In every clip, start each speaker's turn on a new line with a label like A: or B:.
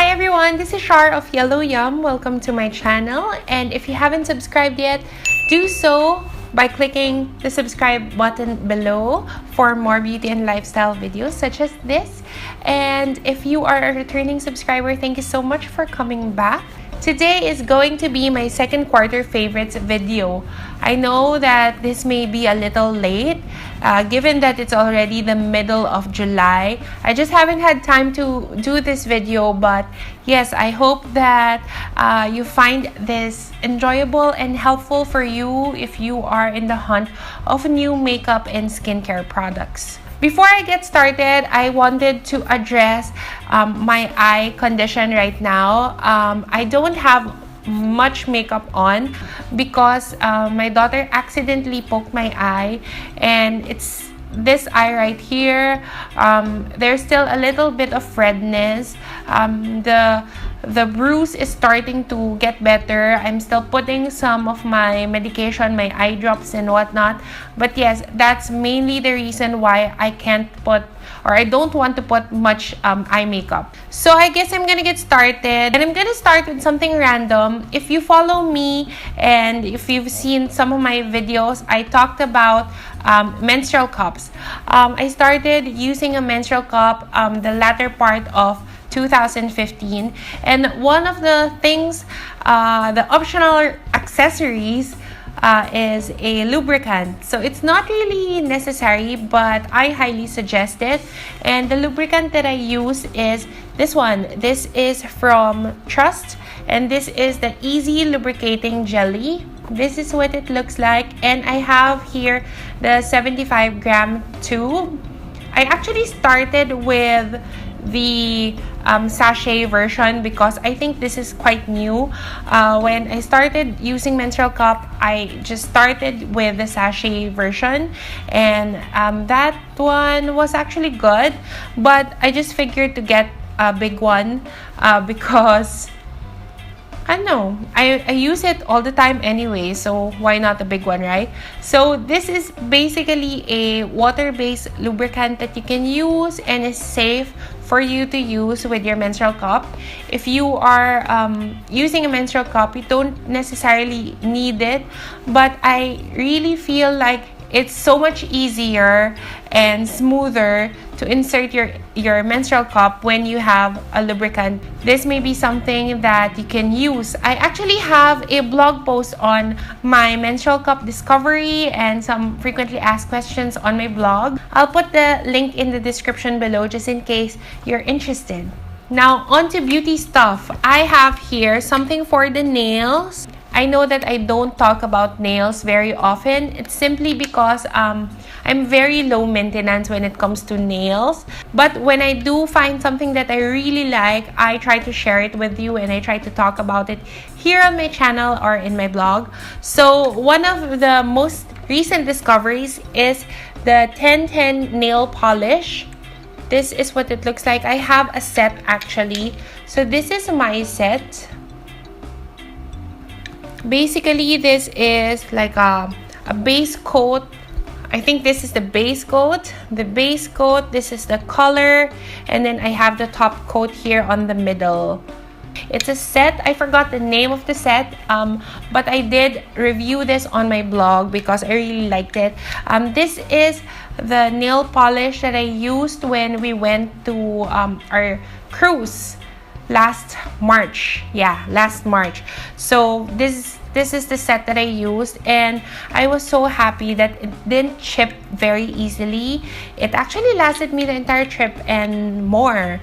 A: Hi everyone, this is Shar of YellowYum. Welcome to my channel, and if you haven't subscribed yet, do so by clicking the subscribe button below for more beauty and lifestyle videos such as this. And if you are a returning subscriber, thank you so much for coming back. Today is going to be my second quarter favorites video. I know that this may be a little late, given that it's already the middle of July. I just haven't had time to do this video, but yes, I hope that you find this enjoyable and helpful for you if you are in the hunt of new makeup and skincare products. Before I get started, I wanted to address my eye condition right now. I don't have much makeup on because my daughter accidentally poked my eye, and it's this eye right here. There's still a little bit of redness. The bruise is starting to get better. I'm still putting some of my medication, my eye drops and whatnot. But yes, that's mainly the reason why I can't put, or I don't want to put much eye makeup. So I guess I'm gonna get started, and I'm gonna start with something random. If you follow me and if you've seen some of my videos, I talked about menstrual cups. I started using a menstrual cup the latter part of 2015, and one of the things, the optional accessories, is a lubricant. So it's not really necessary, but I highly suggest it. And the lubricant that I use is this one. This is from Trust, and this is the Easy Lubricating Jelly. This is what it looks like, and I have here the 75-gram tube. I actually started with the sachet version because I think this is quite new. When I started using menstrual cup, I just started with the sachet version, and that one was actually good, but I just figured to get a big one because I don't know, I use it all the time anyway, so why not a big one, right? So this is basically a water-based lubricant that you can use and is safe for you to use with your menstrual cup. If you are using a menstrual cup, you don't necessarily need it, but I really feel like it's so much easier and smoother to insert your menstrual cup when you have a lubricant. This may be something that you can use. I actually have a blog post on my menstrual cup discovery and some frequently asked questions on my blog. I'll put the link in the description below just in case you're interested. Now, on to beauty stuff. I have here something for the nails. I know that I don't talk about nails very often. It's simply because I'm very low maintenance when it comes to nails. But when I do find something that I really like, I try to share it with you, and I try to talk about it here on my channel or in my blog. So one of the most recent discoveries is the 1010 nail polish. This is what it looks like. I have a set actually. So this is my set. Basically, this is like a base coat. I think this is the base coat. The base coat, this is the color, and then I have the top coat here on the middle. It's a set. I forgot the name of the set, but I did review this on my blog because I really liked it. This is the nail polish that I used when we went to our cruise last March. Yeah, last March. So this is the set that I used, and I was so happy that it didn't chip very easily. It actually lasted me the entire trip and more.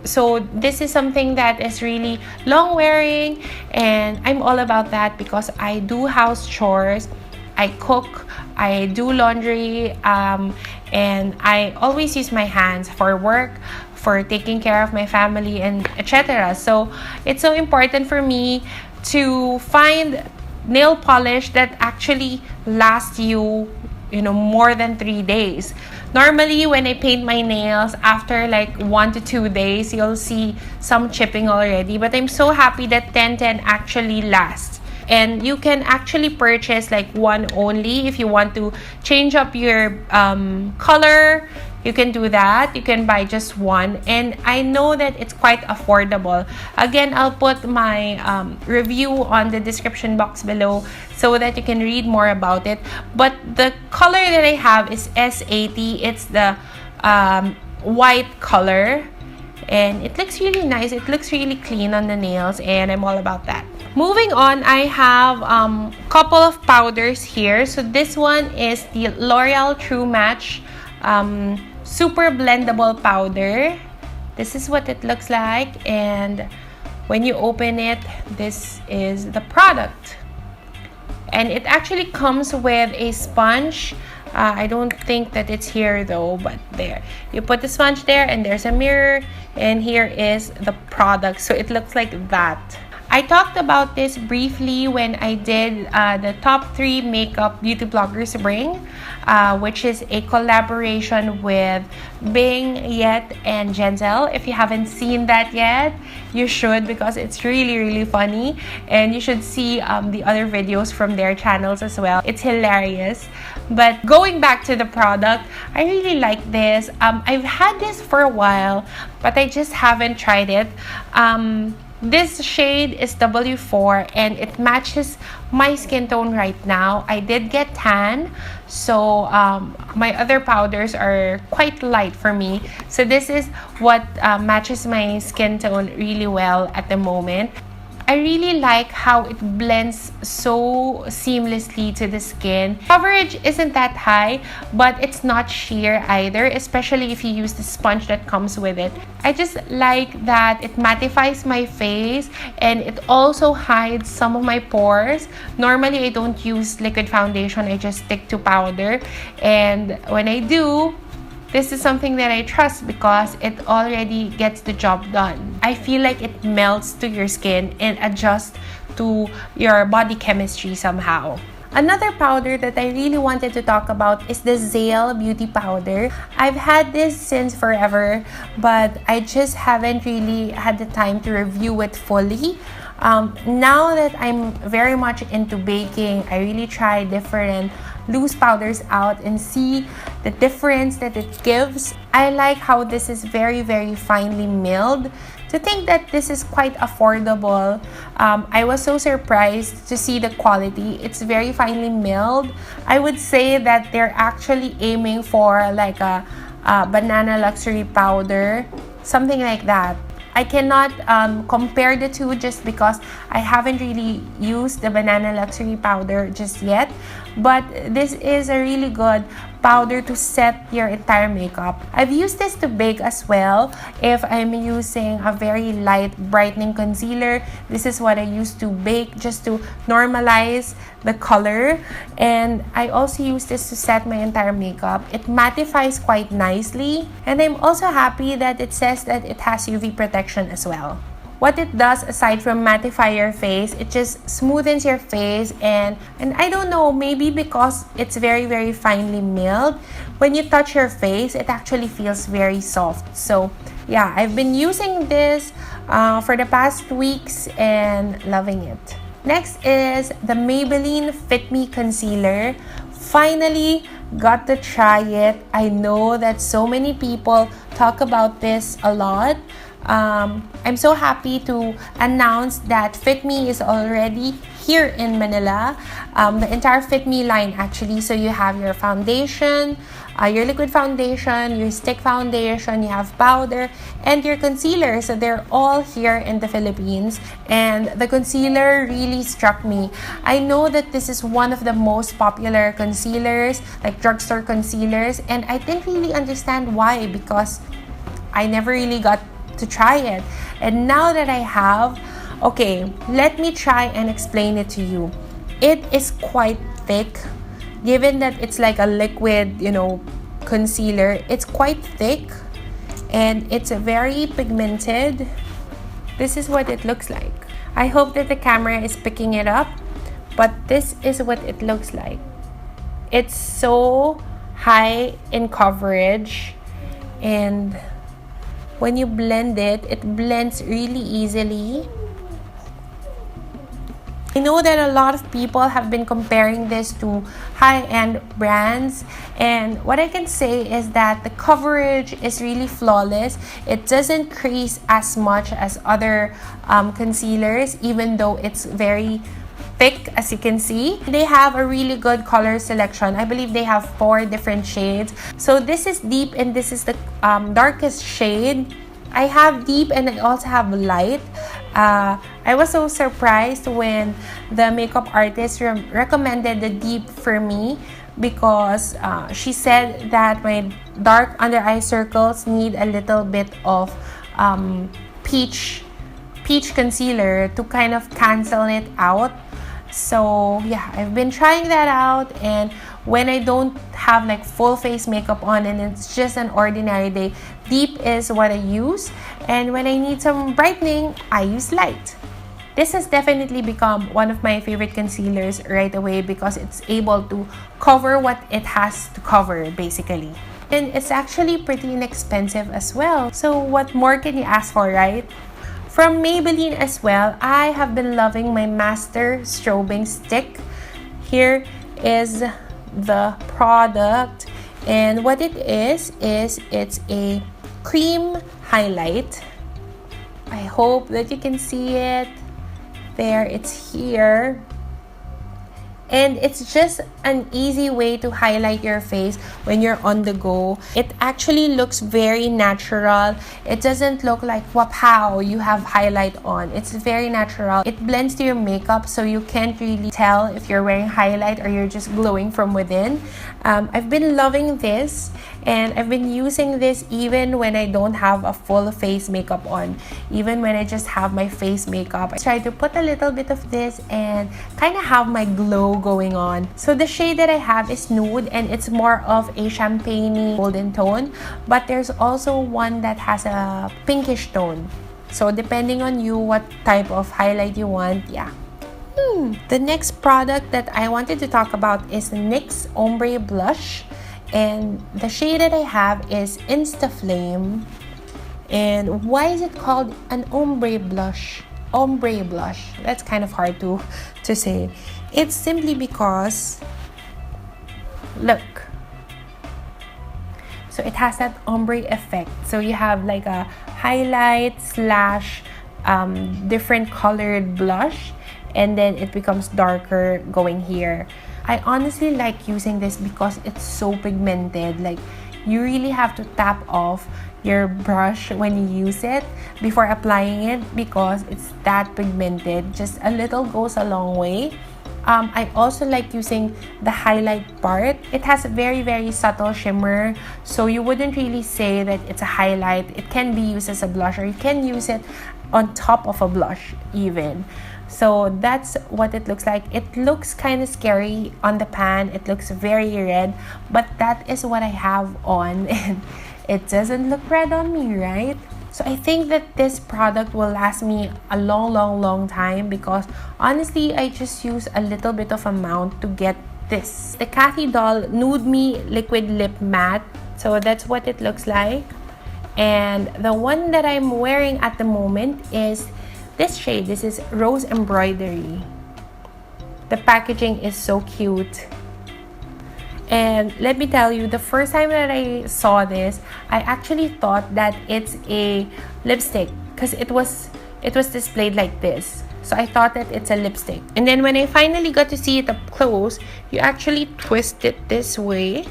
A: So this is something that is really long wearing, and I'm all about that because I do house chores, I cook, I do laundry, and I always use my hands for work, for taking care of my family, and etc. So it's so important for me to find nail polish that actually lasts you more than 3 days. Normally when I paint my nails, after like 1 to 2 days, you'll see some chipping already, but I'm so happy that 1010 actually lasts. And you can actually purchase like one only if you want to change up your color, you can do that. You can buy just one, and I know that it's quite affordable. Again, I'll put my review on the description box below so that you can read more about it. But the color that I have is S80. It's the white color, and it looks really nice. It looks really clean on the nails, and I'm all about that. Moving on, I have a couple of powders here. So this one is the L'Oreal True Match Super Blendable Powder. This is what it looks like, and when you open it, this is the product. And it actually comes with a sponge. I don't think that it's here though, but there. You put the sponge there, and there's a mirror, and here is the product. So it looks like that. I talked about this briefly when I did the top 3 makeup beauty bloggers bring, which is a collaboration with Bing, Yet, and Zale. If you haven't seen that yet, you should, because it's really, really funny, and you should see the other videos from their channels as well. It's hilarious. But going back to the product, I really like this. I've had this for a while, but I just haven't tried it. This shade is W4, and it matches my skin tone right now. I did get tan, so my other powders are quite light for me. So this is what matches my skin tone really well at the moment. I really like how it blends so seamlessly to the skin. Coverage isn't that high, but it's not sheer either, especially if you use the sponge that comes with it. I just like that it mattifies my face, and it also hides some of my pores. Normally, I don't use liquid foundation. I just stick to powder, and when I do, this is something that I trust because it already gets the job done. I feel like it melts to your skin and adjusts to your body chemistry somehow. Another powder that I really wanted to talk about is the Zale Beauty Powder. I've had this since forever, but I just haven't really had the time to review it fully. Now that I'm very much into baking, I really try different loose powders out and see the difference that it gives. I like how this is very, very finely milled. To think that this is quite affordable, I was so surprised to see the quality. It's very finely milled. I would say that they're actually aiming for like a banana luxury powder, something like that. I cannot compare the two just because I haven't really used the banana luxury powder just yet, but this is a really good powder to set your entire makeup. I've used this to bake as well. If I'm using a very light brightening concealer, this is what I use to bake just to normalize the color. And I also use this to set my entire makeup. It mattifies quite nicely, and I'm also happy that it says that it has UV protection as well. What it does, aside from mattify your face, it just smoothens your face, and I don't know, maybe because it's very, very finely milled, when you touch your face, it actually feels very soft. So yeah, I've been using this for the past weeks and loving it. Next is the Maybelline Fit Me Concealer. Finally got to try it. I know that so many people talk about this a lot. I'm so happy to announce that Fit Me is already here in Manila. The entire Fit Me line actually. So you have your foundation, your liquid foundation, your stick foundation, you have powder, and your concealer. So they're all here in the Philippines, and the concealer really struck me. I know that this is one of the most popular concealers, like drugstore concealers, and I didn't really understand why, because I never really got to try it. And now that I have, okay, let me try and explain it to you. It is quite thick. Given that it's like a liquid, concealer, it's quite thick, and it's very pigmented. This is what it looks like. I hope that the camera is picking it up, but this is what it looks like. It's so high in coverage, and when you blend it, it blends really easily. I know that a lot of people have been comparing this to high-end brands, and what I can say is that the coverage is really flawless. It doesn't crease as much as other concealers, even though it's very thick, as you can see. They have a really good color selection. I believe they have 4 different shades. So this is deep and this is the darkest shade. I have deep and I also have light. I was so surprised when the makeup artist recommended the deep for me, because she said that my dark under eye circles need a little bit of peach concealer to kind of cancel it out. So yeah, I've been trying that out, and when I don't have like full face makeup on and it's just an ordinary day, deep is what I use, and when I need some brightening, I use light. This has definitely become one of my favorite concealers right away because it's able to cover what it has to cover basically. And it's actually pretty inexpensive as well. So what more can you ask for, right? From Maybelline as well, I have been loving my Master Strobing stick. Here is the product, and what it is it's a cream highlight. I hope that you can see it. There, it's here. And it's just an easy way to highlight your face when you're on the go. It actually looks very natural. It doesn't look like wow, you have highlight on. It's very natural. It blends to your makeup, so you can't really tell if you're wearing highlight or you're just glowing from within. I've been loving this, and I've been using this even when I don't have a full face makeup on. Even when I just have my face makeup, I try to put a little bit of this and kind of have my glow going on. So the shade that I have is Nude, and it's more of a champagne golden tone, but there's also one that has a pinkish tone. So depending on you what type of highlight you want, yeah. The next product that I wanted to talk about is NYX Ombre Blush, and the shade that I have is Insta Flame. And why is it called an ombre blush? Ombre blush. That's kind of hard to say. It's simply because, look, so it has that ombre effect. So you have like a highlight slash different colored blush, and then it becomes darker going here. I honestly like using this because it's so pigmented. Like, you really have to tap off your brush when you use it before applying it because it's that pigmented. Just a little goes a long way. I also like using the highlight part. It has a very, very subtle shimmer, so you wouldn't really say that it's a highlight. It can be used as a blush, or you can use it on top of a blush even. So that's what it looks like. It looks kind of scary on the pan. It looks very red, but that is what I have on, and it doesn't look red on me, right? So I think that this product will last me a long time because honestly, I just use a little bit of amount to get this. The Kathy Doll Nude Me Liquid Lip Matte. So that's what it looks like. And the one that I'm wearing at the moment is this shade. This is Rose Embroidery. The packaging is so cute. And let me tell you, the first time that I saw this, I actually thought that it's a lipstick because it was displayed like this. So I thought that it's a lipstick. And then when I finally got to see it up close, you actually twist it this way.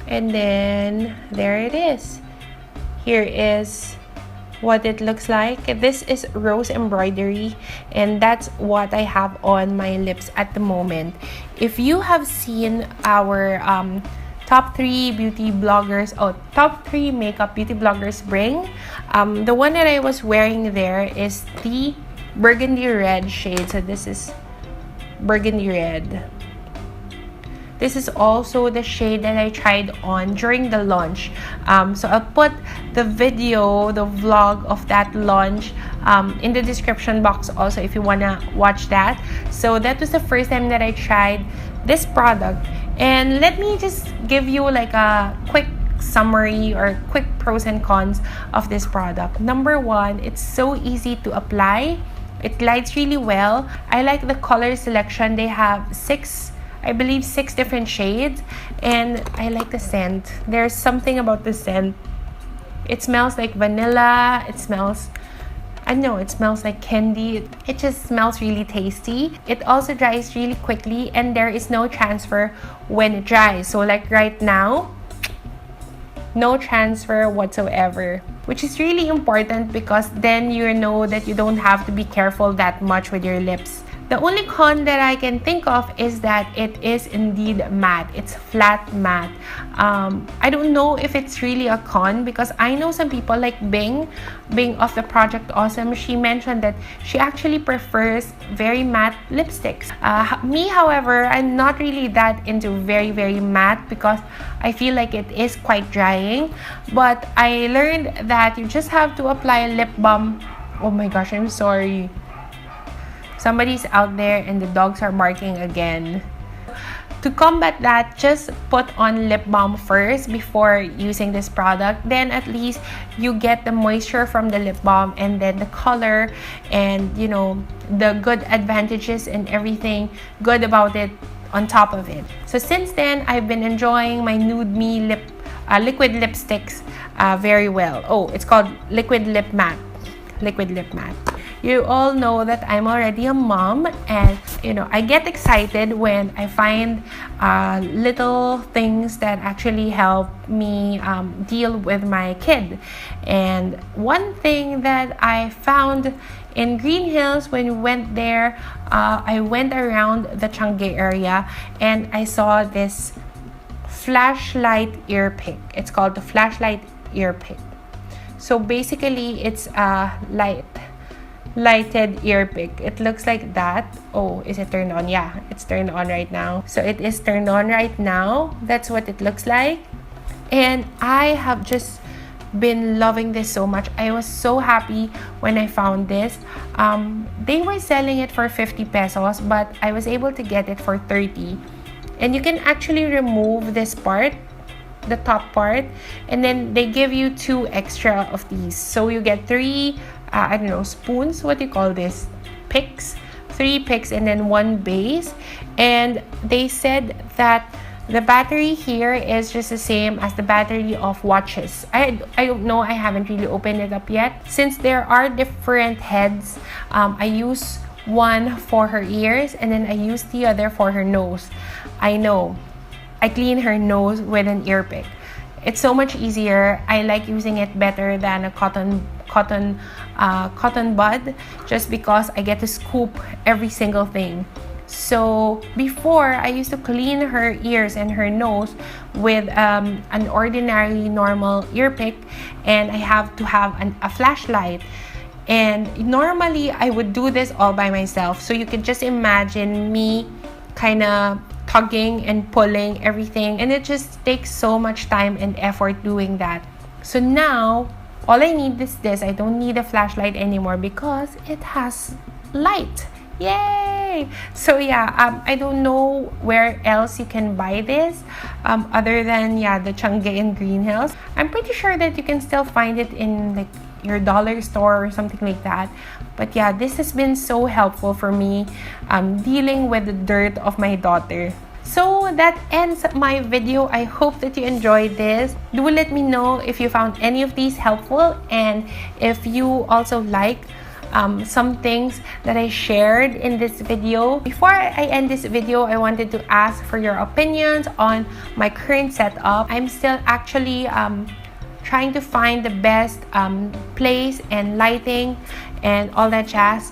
A: And then there it is. Here is what it looks like. This is Rose Embroidery, and that's what I have on my lips at the moment. If you have seen our top 3 beauty bloggers, top 3 makeup beauty bloggers bring, the one that I was wearing there is the burgundy red shade. So this is burgundy red. This is also the shade that I tried on during the launch. So I'll put the video, the vlog of that launch in the description box also if you wanna watch that. So that was the first time that I tried this product. And let me just give you like a quick summary or quick pros and cons of this product. Number one, it's so easy to apply. It glides really well. I like the color selection. They have I believe six different shades, and I like the scent. There's something about the scent. It smells like vanilla. It smells like candy. It just smells really tasty. It also dries really quickly, and there is no transfer when it dries. So like right now, no transfer whatsoever, which is really important because then you know that you don't have to be careful that much with your lips. The only con that I can think of is that it is indeed matte. It's flat matte. I don't know if it's really a con because I know some people like Bing of the Project Awesome. She mentioned that she actually prefers very matte lipsticks. Me, however, I'm not really that into very matte because I feel like it is quite drying. But I learned that you just have to apply a lip balm. Oh my gosh, I'm sorry. Somebody's out there and the dogs are barking again. To combat that, just put on lip balm first before using this product. Then at least you get the moisture from the lip balm and then the color and the good advantages and everything good about it on top of it. So since then, I've been enjoying my Nude Me liquid lipsticks very well. Oh, it's called Liquid Lip Matte. You all know that I'm already a mom, and I get excited when I find little things that actually help me deal with my kid. And one thing that I found in Green Hills when we went there, I went around the Changi area and I saw this flashlight ear pick. It's called the flashlight ear pick. So basically, it's a lighted ear pick. It looks like that. Oh, is it turned on? Yeah, it's turned on right now. So it is turned on right now. That's what it looks like. And I have just been loving this so much. I was so happy when I found this. They were selling it for 50 pesos, but I was able to get it for 30. And you can actually remove this part, the top part, and then they give you 2 extra of these. So you get 3 spoons, what do you call this, picks, 3 picks and then 1 base. And they said that the battery here is just the same as the battery of watches. I don't know, I haven't really opened it up yet. Since there are different heads, I use one for her ears and then I use the other for her nose. I know, I clean her nose with an ear pick. It's so much easier. I like using it better than a cotton bud, just because I get to scoop every single thing. So before, I used to clean her ears and her nose with an ordinary normal ear pick, and I have to have a flashlight. And normally I would do this all by myself, so you can just imagine me kind of tugging and pulling everything, and it just takes so much time and effort doing that. So now all I need is this. I don't need a flashlight anymore because it has light. Yay! So yeah, I don't know where else you can buy this other than the Changi and Green Hills. I'm pretty sure that you can still find it in like your dollar store or something like that. But yeah, this has been so helpful for me dealing with the dirt of my daughter. So that ends my video. I hope that you enjoyed this. Do let me know if you found any of these helpful, and if you also like some things that I shared in this video. Before I end this video, I wanted to ask for your opinions on my current setup. I'm still actually trying to find the best place and lighting and all that jazz.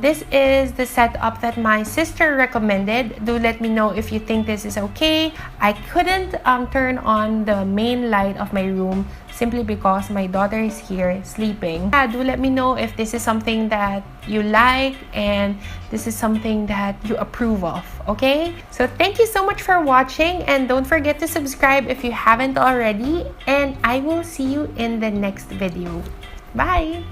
A: This is the setup that my sister recommended. Do let me know if you think this is okay. I couldn't turn on the main light of my room simply because my daughter is here sleeping. Do let me know if this is something that you like and this is something that you approve of, okay? So thank you so much for watching, and don't forget to subscribe if you haven't already, and I will see you in the next video. Bye!